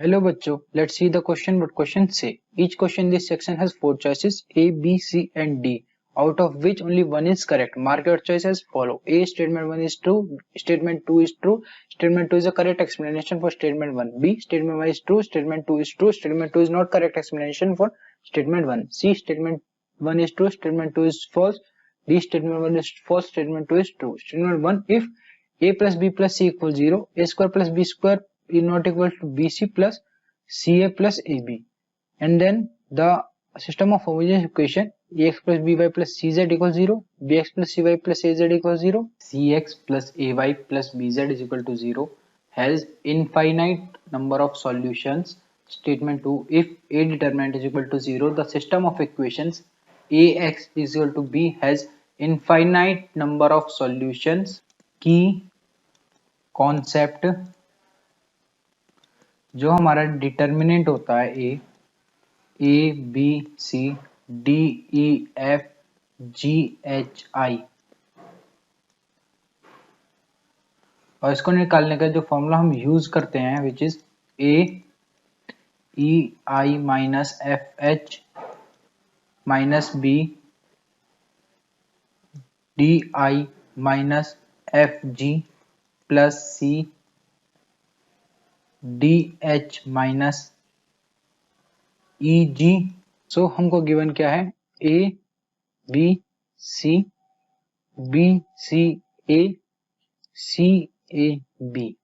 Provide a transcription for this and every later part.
Hello बच्चों, let's see the question what questions say. Each question in this section has four choices A, B, C and D, out of which only one is correct. Mark your choice as follow. A, statement 1 is true, statement 2 is true, statement 2 is a correct explanation for statement 1. B, statement 1 is true, statement 2 is true, statement 2 is not correct explanation for statement 1. C, statement 1 is true, statement 2 is false. D, statement 1 is false, statement 2 is true. Statement 1, if A plus B plus C equals 0, A square plus B square is not equal to BC plus CA plus AB, and then the system of homogeneous equation AX plus BY plus CZ equals 0, BX plus CY plus AZ equals 0, CX plus AY plus BZ is equal to 0 has infinite number of solutions. Statement 2, if A determinant is equal to 0, the system of equations AX is equal to B has infinite number of solutions. की concept जो हमारा determinant होता है A B C D E F G H I, और इसको निकालने का जो फॉर्मूला हम यूज करते हैं which is A E I minus F H minus B D I minus F G plus C D H minus E G. So हमको given क्या है A B C A C A B.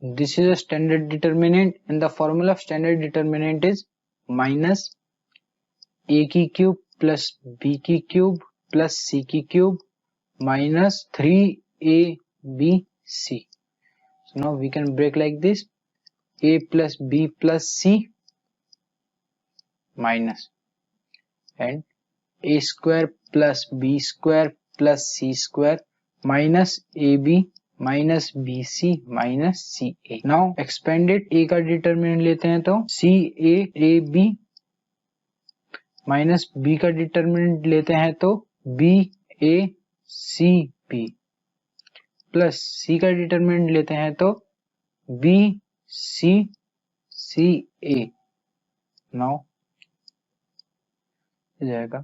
This is a standard determinant and the formula of standard determinant is minus a की cube plus b की cube plus c की cube minus 3abc. So now we can break like this: a plus b plus c minus and a square plus b square plus c square minus ab minus bc minus ca. Now expand it. a का determinant लेते हैं तो cap minus b का determinant लेते हैं तो bacp plus c का determinant लेते हैं तो bcca. नाउ हो जाएगा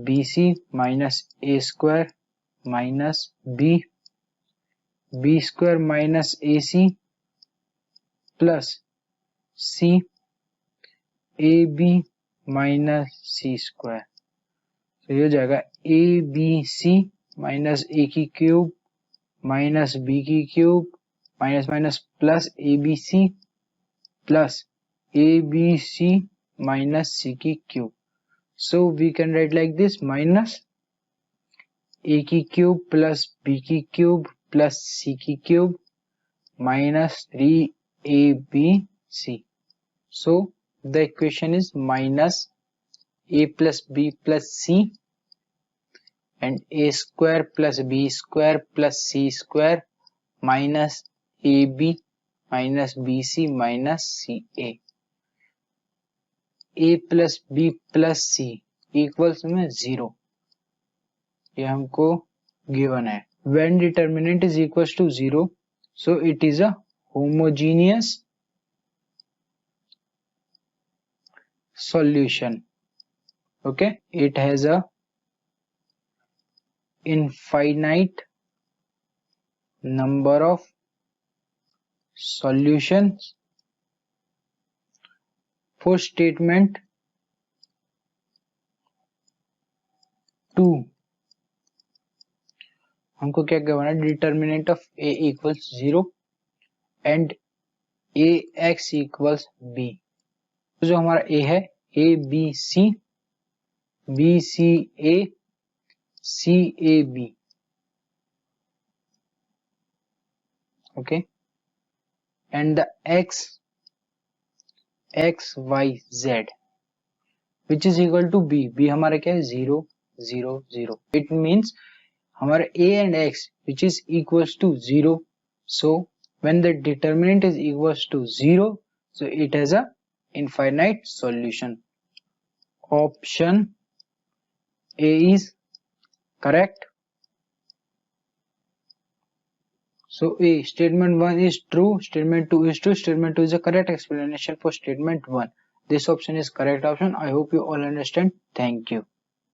bc minus a square minus b square minus ac plus c ab minus c square. तो ये हो जाएगा abc माइनस a की क्यूब माइनस b की cube minus minus plus abc plus abc minus c की cube. So we can write like this: minus a की cube plus b की cube plus c की cube minus 3abc. So the equation is minus a plus b plus c and a square plus b square plus c square minus ab minus bc minus ca. a plus b plus c equals में 0, ये हमको given है. When determinant is equals to 0, so it is a homogeneous solution. Okay, it has a infinite number of solutions. For statement 2 हमको क्या given है? Determinant of a equals 0 and ax equals b. तो जो हमारा a है a b c b c a c a b. okay, and the x y z which is equal to b. b हमारा क्या है? 0 0 0. it means हमारा a and x which is equals to 0. so when the determinant is equals to 0, so it has a infinite solution. Option A is correct. So A, statement 1 is true, statement 2 is true, statement 2 is the correct explanation for statement 1. This option is correct option. I hope you all understand. Thank you.